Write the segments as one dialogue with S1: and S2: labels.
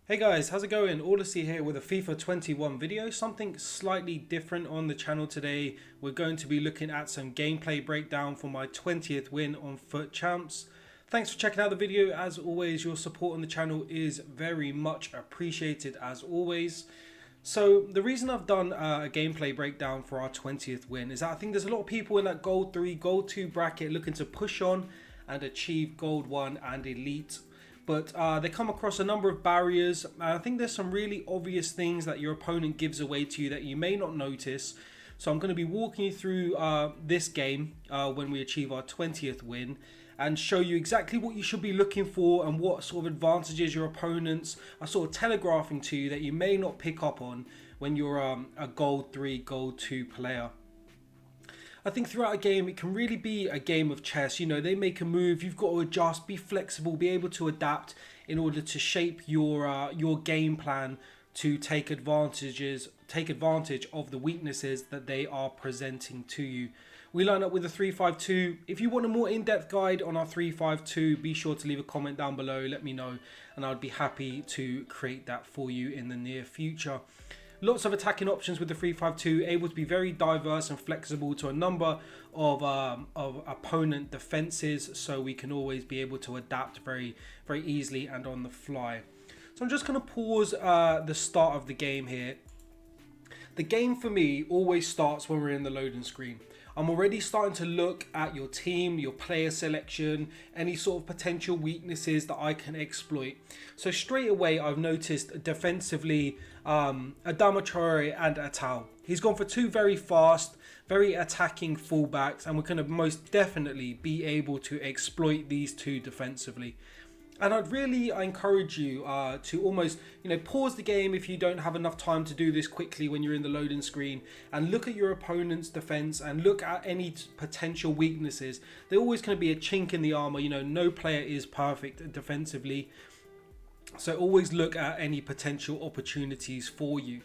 S1: Hey guys, how's it going? Odyssey here with a FIFA 21 video, something slightly different on the channel today. We're going to be looking at some gameplay breakdown for my 20th win on FUT Champs. Thanks for checking out the video. As always, your support on the channel is very much appreciated as always. So the reason I've done a gameplay breakdown for our 20th win is that I think there's a lot of people in that Gold 3, Gold 2 bracket looking to push on and achieve Gold 1 and Elite. But they come across a number of barriers. I think there's some really obvious things that your opponent gives away to you that you may not notice. So I'm going to be walking you through this game when we achieve our 20th win and show you exactly what you should be looking for and what sort of advantages your opponents are sort of telegraphing to you that you may not pick up on when you're a Gold 3, Gold 2 player. I think throughout a game, it can really be a game of chess. You know, they make a move, you've got to adjust, be flexible, be able to adapt in order to shape your game plan to take advantage of the weaknesses that they are presenting to you. We line up with a 3-5-2. If you want a more in-depth guide on our 3-5-2, be sure to leave a comment down below, let me know, and I'd be happy to create that for you in the near future. Lots of attacking options with the 3-5-2, able to be very diverse and flexible to a number of opponent defenses, so we can always be able to adapt very easily and on the fly. So I'm just going to pause the start of the game here. The game for me always starts when we're in the loading screen. I'm already starting to look at your team, your player selection, any sort of potential weaknesses that I can exploit. So straight away I've noticed defensively Adama Traore and Atal. He's gone for two very fast, very attacking fullbacks, and we're going to most definitely be able to exploit these two defensively. And I'd really encourage you to almost, pause the game if you don't have enough time to do this quickly when you're in the loading screen, and look at your opponent's defense and look at any potential weaknesses. There's always going to be a chink in the armor. No player is perfect defensively. So always look at any potential opportunities for you.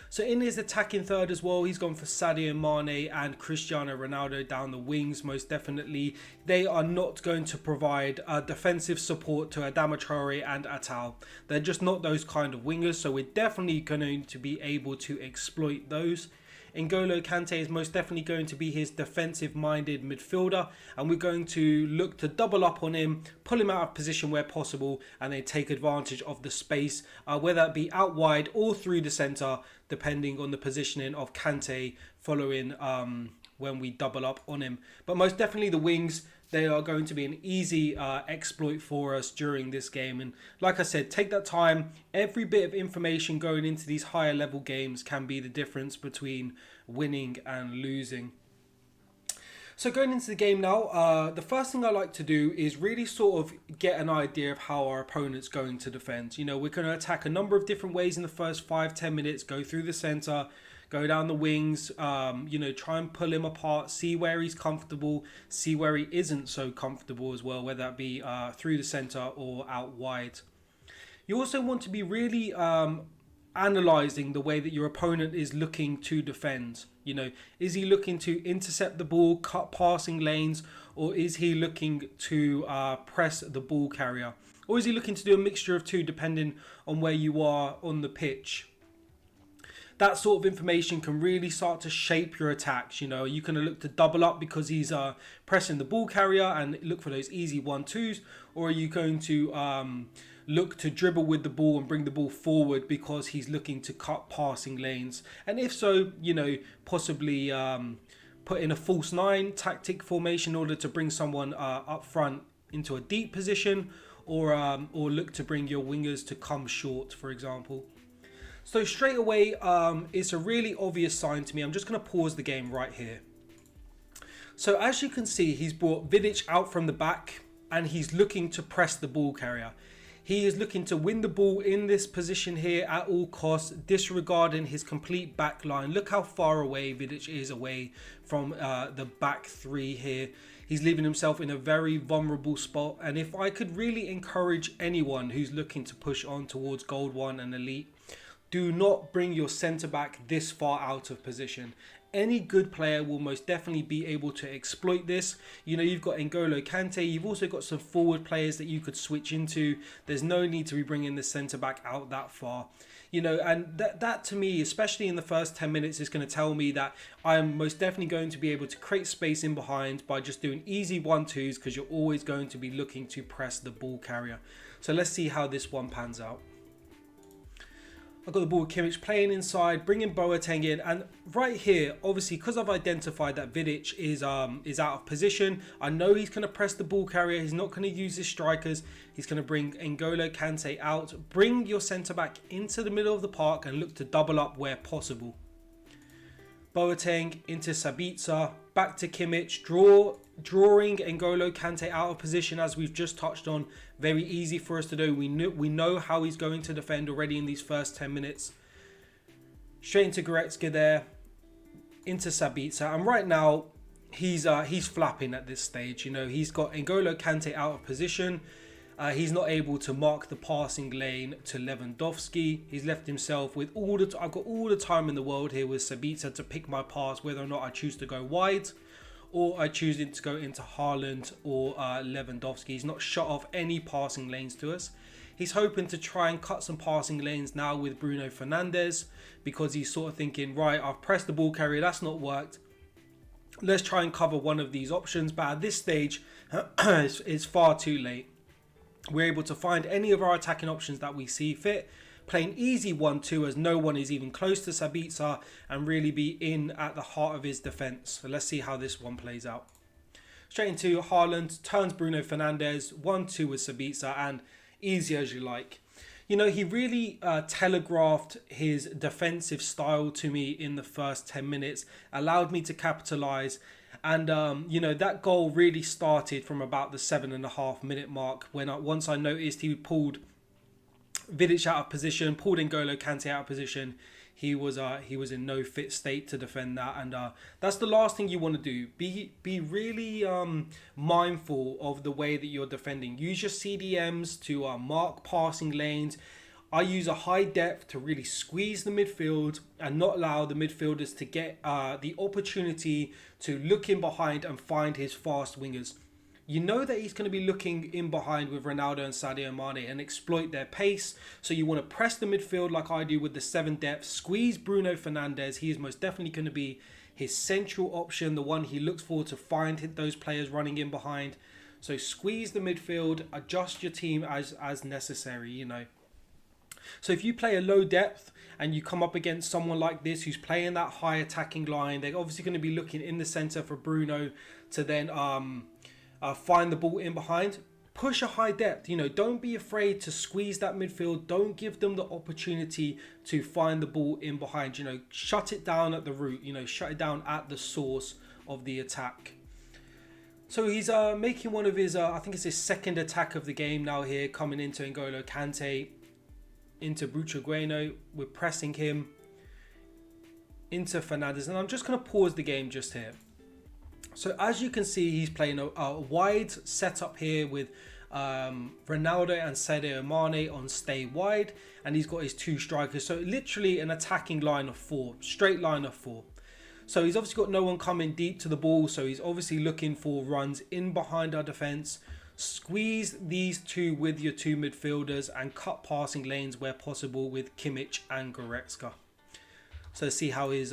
S1: So in his attacking third as well, he's gone for Sadio Mane and Cristiano Ronaldo down the wings, most definitely. They are not going to provide defensive support to Adama Traore and Atal. They're just not those kind of wingers, so we're definitely going to be able to exploit those. N'Golo Kante is most definitely going to be his defensive-minded midfielder, and we're going to look to double up on him, pull him out of position where possible, and then take advantage of the space, whether it be out wide or through the centre, depending on the positioning of Kante following when we double up on him. But most definitely the wings, they are going to be an easy exploit for us during this game. And like I said, take that time. Every bit of information going into these higher level games can be the difference between winning and losing. So going into the game now, the first thing I like to do is really sort of get an idea of how our opponent's going to defend. We're going to attack a number of different ways in the first 5-10 minutes, go through the centre, go down the wings, try and pull him apart, see where he's comfortable, see where he isn't so comfortable as well, whether that be through the centre or out wide. You also want to be really analysing the way that your opponent is looking to defend. Is he looking to intercept the ball, cut passing lanes, or is he looking to press the ball carrier? Or is he looking to do a mixture of two depending on where you are on the pitch? That sort of information can really start to shape your attacks. Are you going to look to double up because he's pressing the ball carrier and look for those easy 1-2s? Or are you going to look to dribble with the ball and bring the ball forward because he's looking to cut passing lanes? And if so, possibly put in a false 9 tactic formation in order to bring someone up front into a deep position, or look to bring your wingers to come short, for example. So straight away, it's a really obvious sign to me. I'm just going to pause the game right here. So as you can see, he's brought Vidic out from the back and he's looking to press the ball carrier. He is looking to win the ball in this position here at all costs, disregarding his complete back line. Look how far away Vidic is away from the back three here. He's leaving himself in a very vulnerable spot. And if I could really encourage anyone who's looking to push on towards Gold 1 and Elite, do not bring your centre back this far out of position. Any good player will most definitely be able to exploit this. You know, you've got N'Golo Kante, you've also got some forward players that you could switch into. There's no need to be bringing the centre back out that far. You know, and that to me, especially in the first 10 minutes, is going to tell me that I am most definitely going to be able to create space in behind by just doing easy 1-2s, because you're always going to be looking to press the ball carrier. So let's see how this one pans out. I've got the ball with Kimmich playing inside, bringing Boateng in, and right here, obviously, because I've identified that Vidic is out of position, I know he's going to press the ball carrier. He's not going to use his strikers. He's going to bring N'Golo Kante out, bring your centre-back into the middle of the park and look to double up where possible. Boateng into Sabitzer, back to Kimmich, drawing N'Golo Kante out of position, as we've just touched on. Very easy for us to do. We know how he's going to defend already in these first 10 minutes. Straight into Goretzka there, into Sabitzer, and right now he's flapping at this stage. You know, he's got N'Golo Kante out of position. He's not able to mark the passing lane to Lewandowski. He's left himself with I've got all the time in the world here with Sabitzer to pick my pass, whether or not I choose to go wide or I choose to go into Haaland or Lewandowski. He's not shut off any passing lanes to us. He's hoping to try and cut some passing lanes now with Bruno Fernandes, because he's sort of thinking, right, I've pressed the ball carrier, that's not worked. Let's try and cover one of these options. But at this stage, it's far too late. We're able to find any of our attacking options that we see fit, playing easy 1-2 as no one is even close to Sabitzer, and really be in at the heart of his defence. So let's see how this one plays out. Straight into Haaland, turns Bruno Fernandes, 1-2 with Sabitzer, and easy as you like. You know, he really telegraphed his defensive style to me in the first 10 minutes, allowed me to capitalise. And, you know, that goal really started from about the 7.5 minute mark, when once I noticed he pulled Vidic out of position, pulled N'Golo Kante out of position. He was in no fit state to defend that, and that's the last thing you want to do. Be really mindful of the way that you're defending. Use your CDMs to mark passing lanes. I use a high depth to really squeeze the midfield and not allow the midfielders to get the opportunity to look in behind and find his fast wingers. You know that he's going to be looking in behind with Ronaldo and Sadio Mane and exploit their pace. So you want to press the midfield like I do with the 7 depth. Squeeze Bruno Fernandes. He is most definitely going to be his central option, the one he looks for to find those players running in behind. So squeeze the midfield, adjust your team as necessary, you know. So if you play a low depth and you come up against someone like this who's playing that high attacking line, they're obviously going to be looking in the centre for Bruno to then find the ball in behind. Push a high depth, you know, don't be afraid to squeeze that midfield. Don't give them the opportunity to find the ball in behind, you know, shut it down at the root, you know, shut it down at the source of the attack. So he's making one of his, I think it's his second attack of the game now here, coming into N'Golo Kante, into Butragueno. We're pressing him into Fernandes, and I'm just going to pause the game just here. So as you can see, he's playing a wide setup here with Ronaldo and Sadio Mane on stay wide, and he's got his 2 strikers. So literally an attacking line of 4, straight line of 4. So he's obviously got no one coming deep to the ball, so he's obviously looking for runs in behind our defence. Squeeze these 2 with your 2 midfielders and cut passing lanes where possible with Kimmich and Goretzka. So let's see how his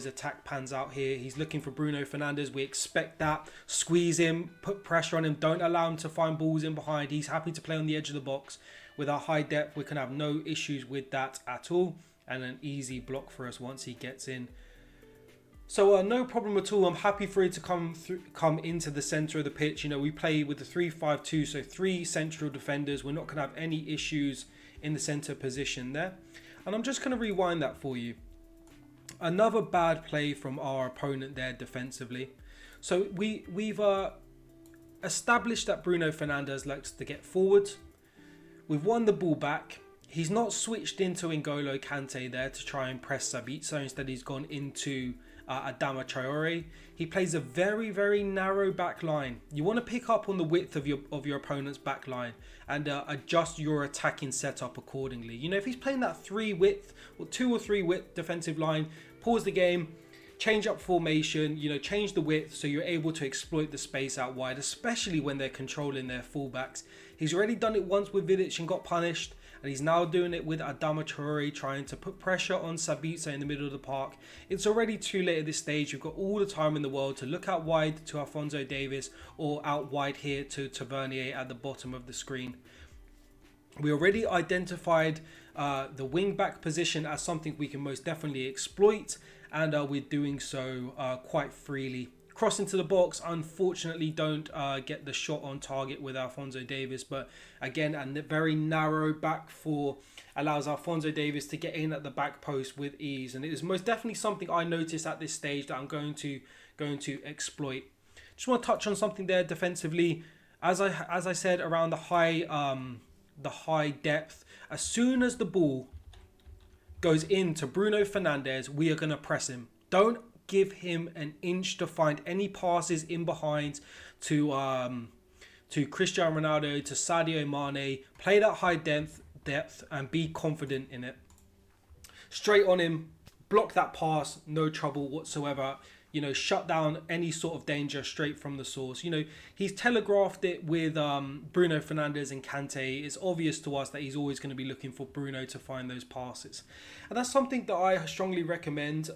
S1: attack pans out here. He's looking for Bruno Fernandes. We expect that. Squeeze him, put pressure on him. Don't allow him to find balls in behind. He's happy to play on the edge of the box. With our high depth, we can have no issues with that at all. And an easy block for us once he gets in. So no problem at all. I'm happy for it to come into the centre of the pitch. You know, we play with the 3-5-2, so 3 central defenders. We're not going to have any issues in the centre position there. And I'm just going to rewind that for you. Another bad play from our opponent there defensively. So we've established that Bruno Fernandes likes to get forward. We've won the ball back. He's not switched into N'Golo Kante there to try and press Sabitzer. Instead, he's gone into Adama Traore. He plays a very, very narrow back line. You want to pick up on the width of your opponent's back line and adjust your attacking setup accordingly. You know, if he's playing that 3 width or 2 or 3 width defensive line, pause the game, change up formation, you know, change the width so you're able to exploit the space out wide, especially when they're controlling their fullbacks. He's already done it once with Vidic and got punished, and he's now doing it with Adama Traore, trying to put pressure on Sabitzer in the middle of the park. It's already too late at this stage. You've got all the time in the world to look out wide to Alphonso Davies, or out wide here to Tavernier at the bottom of the screen. We already identified the wing back position as something we can most definitely exploit, and we're doing so quite freely. Cross into the box, unfortunately don't get the shot on target with Alphonso Davies, but again, a very narrow back four allows Alphonso Davies to get in at the back post with ease, and it is most definitely something I noticed at this stage that I'm going to exploit. Just want to touch on something there defensively. As I said, around the high depth, as soon as the ball goes into Bruno Fernandes, we are going to press him. Don't give him an inch to find any passes in behind to Cristiano Ronaldo, to Sadio Mane. Play that high depth and be confident in it. Straight on him, block that pass, no trouble whatsoever. You know, shut down any sort of danger straight from the source. You know, he's telegraphed it with Bruno Fernandes and Kante. It's obvious to us that he's always going to be looking for Bruno to find those passes. And that's something that I strongly recommend.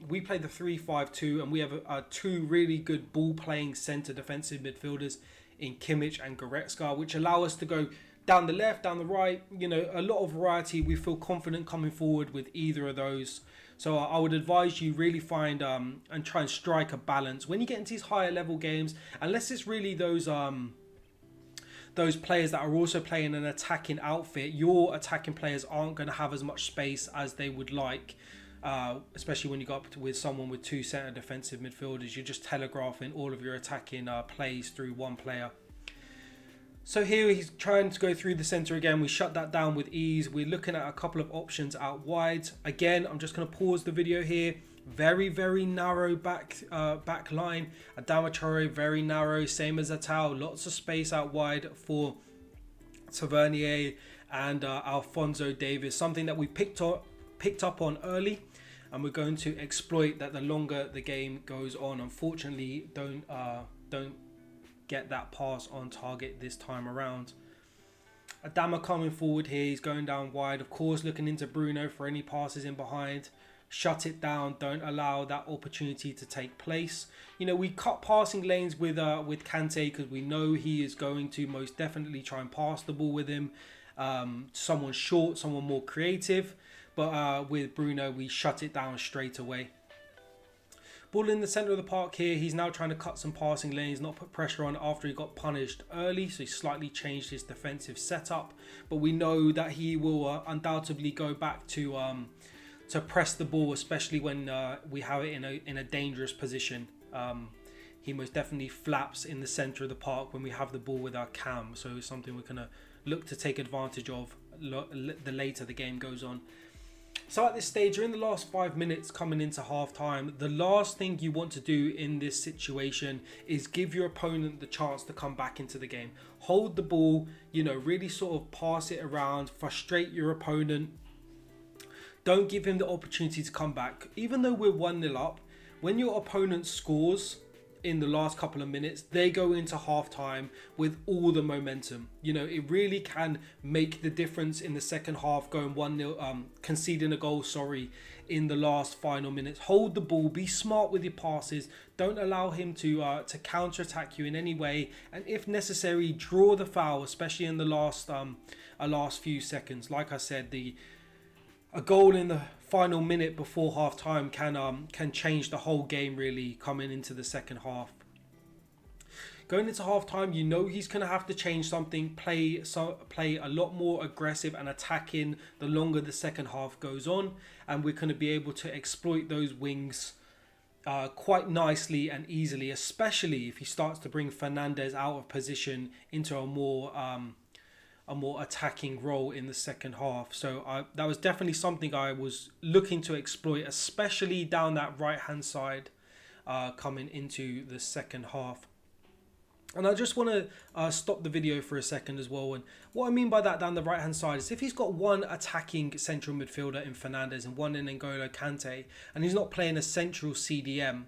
S1: We play the 3-5-2, and we have two really good ball-playing centre defensive midfielders in Kimmich and Goretzka, which allow us to go down the left, down the right. You know, a lot of variety. We feel confident coming forward with either of those. So I would advise you really find and try and strike a balance when you get into these higher level games, unless it's really those players that are also playing an attacking outfit. Your attacking players aren't going to have as much space as they would like, especially when you go up with someone with two centre defensive midfielders. You're just telegraphing all of your attacking plays through one player. So here he's trying to go through the centre again. We shut that down with ease. We're looking at a couple of options out wide. Again, I'm just going to pause the video here. Very, very narrow back line. Adama Traore, very narrow, same as Atal. Lots of space out wide for Tavernier and Alphonso Davies. Something that we picked up on early, and we're going to exploit that the longer the game goes on. Unfortunately, don't get that pass on target this time around. Adama coming forward here, he's going down wide, of course looking into Bruno for any passes in behind. Shut it down, don't allow that opportunity to take place. You know, we cut passing lanes with Kante because we know he is going to most definitely try and pass the ball with him. Someone short, someone more creative, but with Bruno we shut it down straight away. Ball in the centre of the park here. He's now trying to cut some passing lanes, not put pressure on after he got punished early. So he slightly changed his defensive setup. But we know that he will undoubtedly go back to press the ball, especially when we have it in a dangerous position. He most definitely flaps in the centre of the park when we have the ball with our cam. So it's something we're going to look to take advantage of the later the game goes on. So at this stage, you're in the last 5 minutes coming into half time. The last thing you want to do in this situation is give your opponent the chance to come back into the game. Hold the ball, you know, really sort of pass it around, frustrate your opponent. Don't give him the opportunity to come back. Even though we're 1-0 up, when your opponent scores in the last couple of minutes, they go into half time with all the momentum. You know, it really can make the difference in the second half, going 1-0, conceding a goal, in the last final minutes. Hold the ball, be smart with your passes. Don't allow him to counter-attack you in any way. And if necessary, draw the foul, especially in the last few seconds. Like I said, a goal in the final minute before half time can change the whole game, really, coming into the second half. Going into half time, you know he's going to have to change something, play a lot more aggressive and attacking the longer the second half goes on, and we're going to be able to exploit those wings quite nicely and easily, especially if he starts to bring Fernandes out of position into a more attacking role in the second half. So that was definitely something I was looking to exploit, especially down that right hand side coming into the second half. And I just want to stop the video for a second as well. And what I mean by that down the right hand side is if he's got one attacking central midfielder in Fernandes and one in N'Golo Kante, and he's not playing a central CDM,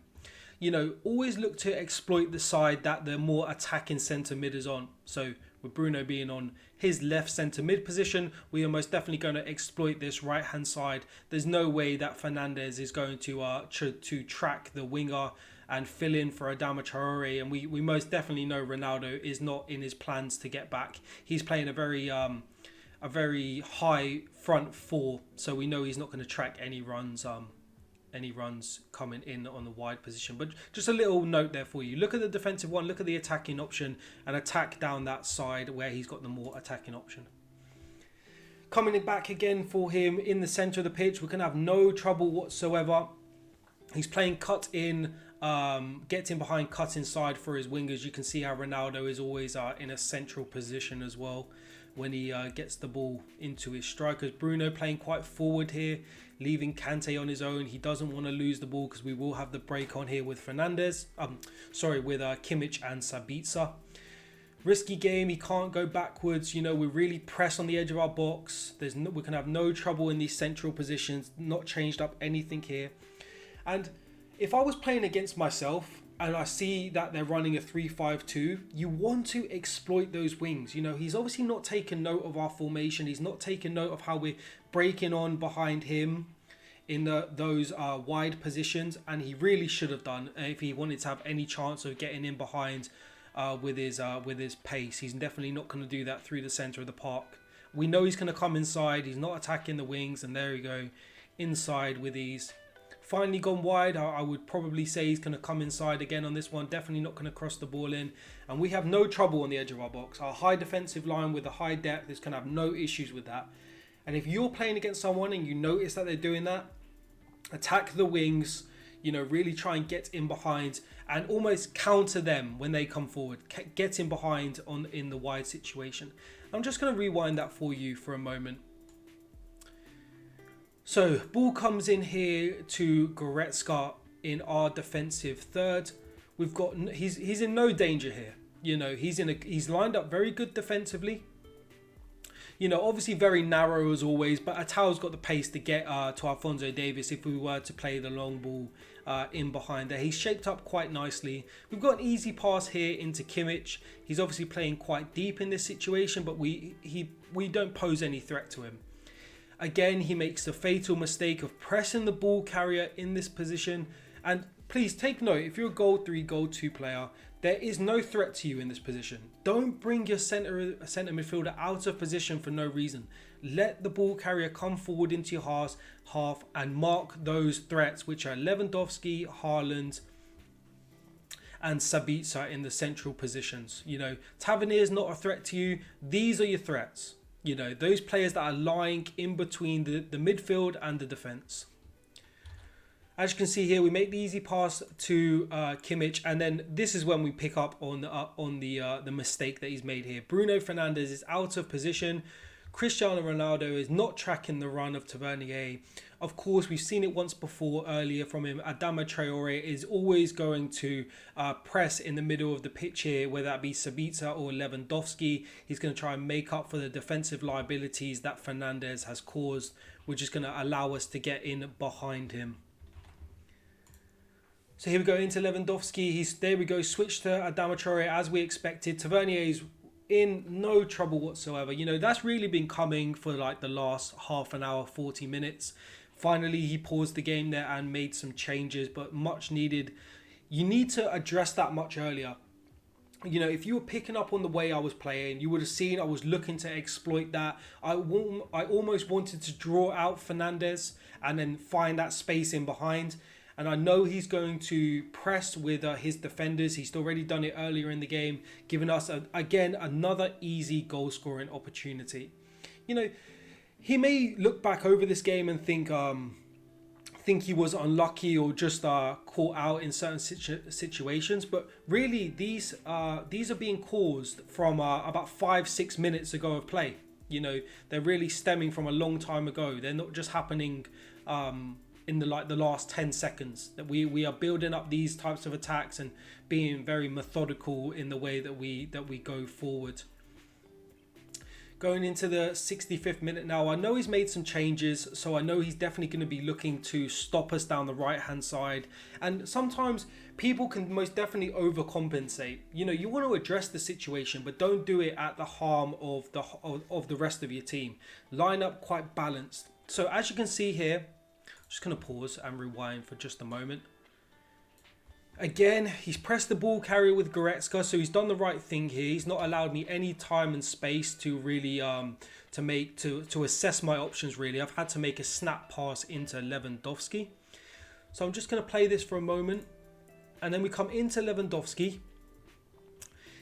S1: you know, always look to exploit the side that the more attacking centre mid is on. So with Bruno being on his left centre mid position, we are most definitely going to exploit this right hand side. There's no way that Fernandes is going to track the winger and fill in for Adama Traore, and we most definitely know Ronaldo is not in his plans to get back. He's playing a very high front four, so we know he's not going to track any runs coming in on the wide position. But just a little note there for you. Look at the defensive one, look at the attacking option, and attack down that side where he's got the more attacking option. Coming back again for him in the centre of the pitch, we're going to have no trouble whatsoever. He's playing cut in, gets in behind, cut inside for his wingers. You can see how Ronaldo is always in a central position as well when he gets the ball into his strikers. Bruno playing quite forward here, leaving Kante on his own. He doesn't want to lose the ball because we will have the break on here with Kimmich and Sabitzer. Risky game, he can't go backwards. You know, we really press on the edge of our box. We can have no trouble in these central positions, not changed up anything here. And if I was playing against myself and I see that they're running a 3-5-2, you want to exploit those wings. You know, he's obviously not taken note of our formation. He's not taken note of how we're breaking on behind him in those wide positions. And he really should have done if he wanted to have any chance of getting in behind with his pace. He's definitely not going to do that through the centre of the park. We know he's going to come inside. He's not attacking the wings. And there we go, inside with ease. Finally gone wide. I would probably say he's going to come inside again on this one. Definitely not going to cross the ball in. And we have no trouble on the edge of our box. Our high defensive line with a high depth is going to have no issues with that. And if you're playing against someone and you notice that they're doing that, attack the wings. You know, really try and get in behind and almost counter them when they come forward. Get in behind in the wide situation. I'm just going to rewind that for you for a moment. So, ball comes in here to Goretzka in our defensive third. We've got he's in no danger here. You know, he's lined up very good defensively. You know, obviously very narrow as always, but Atao's got the pace to get to Alphonso Davies if we were to play the long ball in behind there. He's shaped up quite nicely. We've got an easy pass here into Kimmich. He's obviously playing quite deep in this situation, but we don't pose any threat to him. Again, he makes the fatal mistake of pressing the ball carrier in this position. And please take note, if you're a goal 3, goal 2 player, there is no threat to you in this position. Don't bring your centre midfielder out of position for no reason. Let the ball carrier come forward into your half and mark those threats, which are Lewandowski, Haaland, and Sabitzer in the central positions. You know, Tavernier is not a threat to you. These are your threats. You know, those players that are lying in between the midfield and the defence. As you can see here, we make the easy pass to Kimmich, and then this is when we pick up on the mistake that he's made here. Bruno Fernandes is out of position. Cristiano Ronaldo is not tracking the run of Tavernier. Of course, we've seen it once before earlier from him. Adama Traore is always going to press in the middle of the pitch here, whether that be Sabitzer or Lewandowski. He's going to try and make up for the defensive liabilities that Fernandes has caused, which is going to allow us to get in behind him. So here we go into Lewandowski. There we go, switch to Adama Traore as we expected. Tavernier is in no trouble whatsoever. You know, that's really been coming for like the last half an hour, 40 minutes. Finally, he paused the game there and made some changes, but much needed. You need to address that much earlier. You know, if you were picking up on the way I was playing, you would have seen I was looking to exploit that. I almost wanted to draw out Fernandes and then find that space in behind. And I know he's going to press with his defenders. He's already done it earlier in the game, giving us, again, another easy goal-scoring opportunity. You know, he may look back over this game and think he was unlucky or just caught out in certain situations. But really, these are being caused from about 5-6 minutes ago of play. You know, they're really stemming from a long time ago. They're not just happening in the last 10 seconds. That we are building up these types of attacks and being very methodical in the way that we go forward. Going into the 65th minute now, I know he's made some changes, so I know he's definitely going to be looking to stop us down the right hand side. And sometimes people can most definitely overcompensate. You know, you want to address the situation, but don't do it at the harm of the rest of your team. Line up quite balanced. So as you can see here, I'm just going to pause and rewind for just a moment. Again, he's pressed the ball carrier with Goretzka, so he's done the right thing here. He's not allowed me any time and space to really to assess my options. Really, I've had to make a snap pass into Lewandowski. So I'm just going to play this for a moment, and then we come into Lewandowski.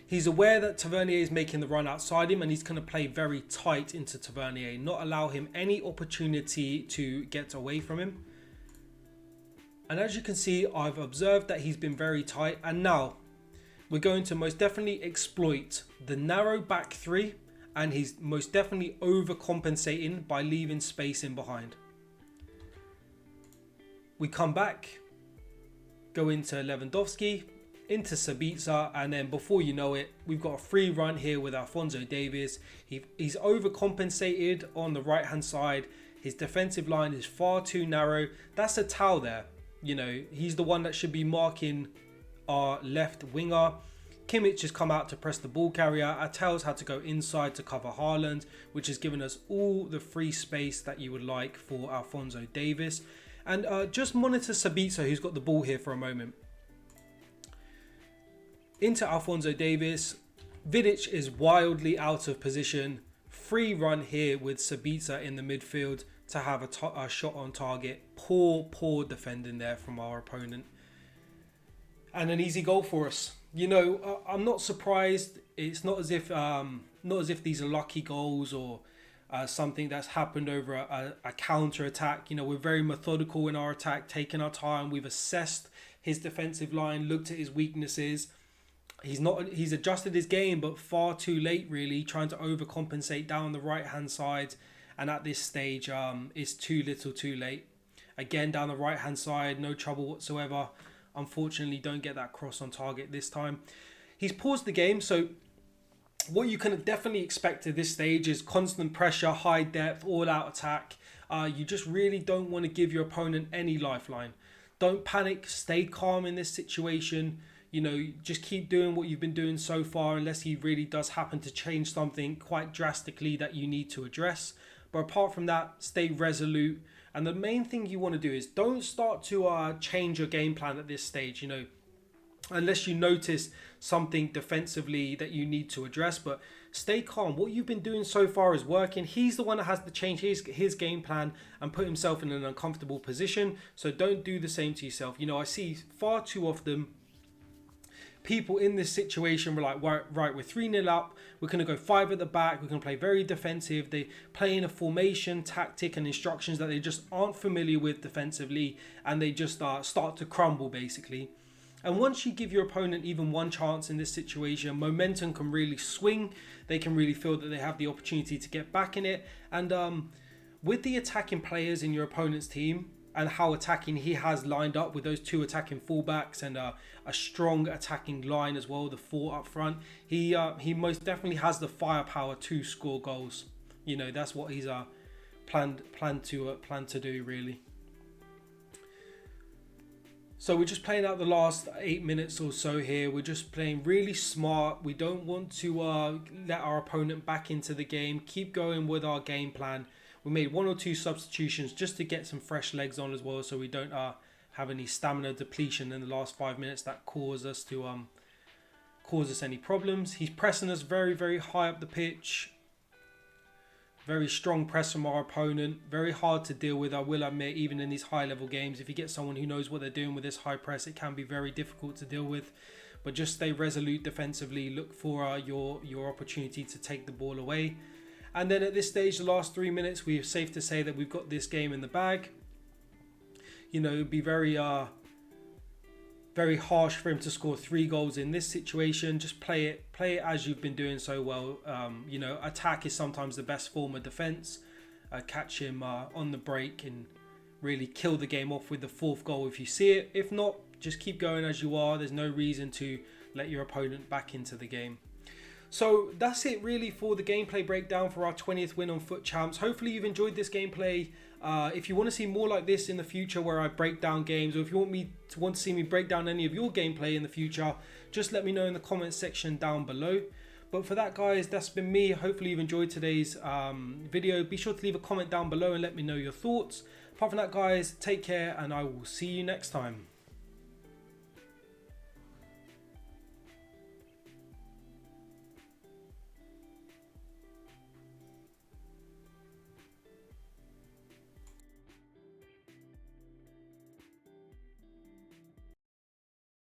S1: He's aware that Tavernier is making the run outside him, and he's going to play very tight into Tavernier, not allow him any opportunity to get away from him. And as you can see, I've observed that he's been very tight. And now we're going to most definitely exploit the narrow back three. And he's most definitely overcompensating by leaving space in behind. We come back, go into Lewandowski, into Sabitzer. And then before you know it, we've got a free run here with Alphonso Davies. He's overcompensated on the right hand side. His defensive line is far too narrow. That's a towel there. You know, he's the one that should be marking our left winger. Kimmich has come out to press the ball carrier. Attel's had to go inside to cover Haaland, which has given us all the free space that you would like for Alphonso Davies. And just monitor Sabitzer, who's got the ball here for a moment. Into Alphonso Davies. Vidic is wildly out of position. Free run here with Sabitzer in the midfield to have a shot on target. Poor defending there from our opponent. And an easy goal for us. You know, I'm not surprised. It's not as if these are lucky goals or something that's happened over a counter attack. You know, we're very methodical in our attack, taking our time. We've assessed his defensive line, looked at his weaknesses. He's adjusted his game, but far too late, really, trying to overcompensate down the right hand side. And at this stage, it's too little too late. Again, down the right hand side, no trouble whatsoever. Unfortunately, don't get that cross on target this time. He's paused the game, so what you can definitely expect at this stage is constant pressure, high depth, all out attack. You just really don't want to give your opponent any lifeline. Don't panic, stay calm in this situation. You know, just keep doing what you've been doing so far unless he really does happen to change something quite drastically that you need to address. But apart from that, stay resolute. And the main thing you want to do is don't start to change your game plan at this stage, you know, unless you notice something defensively that you need to address. But stay calm. What you've been doing so far is working. He's the one that has to change his game plan and put himself in an uncomfortable position. So don't do the same to yourself. You know, I see far too often people in this situation were like, right, we're 3-0 up. We're going to go 5 at the back. We're going to play very defensive. They play in a formation, tactic and instructions that they just aren't familiar with defensively. And they just start to crumble, basically. And once you give your opponent even one chance in this situation, momentum can really swing. They can really feel that they have the opportunity to get back in it. And with the attacking players in your opponent's team, and how attacking he has lined up with those 2 attacking fullbacks and a strong attacking line as well, the 4 up front. He most definitely has the firepower to score goals. You know, that's what he's planned to do, really. So we're just playing out the last 8 minutes or so here. We're just playing really smart. We don't want to let our opponent back into the game. Keep going with our game plan. We made 1 or 2 substitutions just to get some fresh legs on as well, so we don't have any stamina depletion in the last 5 minutes that cause us any problems. He's pressing us very, very high up the pitch. Very strong press from our opponent. Very hard to deal with, I will admit, even in these high-level games. If you get someone who knows what they're doing with this high press, it can be very difficult to deal with. But just stay resolute defensively. Look for your opportunity to take the ball away. And then at this stage, the last 3 minutes, we're safe to say that we've got this game in the bag. You know, it'd be very harsh for him to score 3 goals in this situation. Just play it as you've been doing so well. You know, attack is sometimes the best form of defense. Catch him on the break and really kill the game off with the 4th goal if you see it. If not, just keep going as you are. There's no reason to let your opponent back into the game. So that's it really for the gameplay breakdown for our 20th win on FUT Champs. Hopefully you've enjoyed this gameplay. If you want to see more like this in the future where I break down games, or if you want to see me break down any of your gameplay in the future, just let me know in the comments section down below. But for that, guys, that's been me. Hopefully you've enjoyed today's video. Be sure to leave a comment down below and let me know your thoughts. Apart from that, guys, take care and I will see you next time.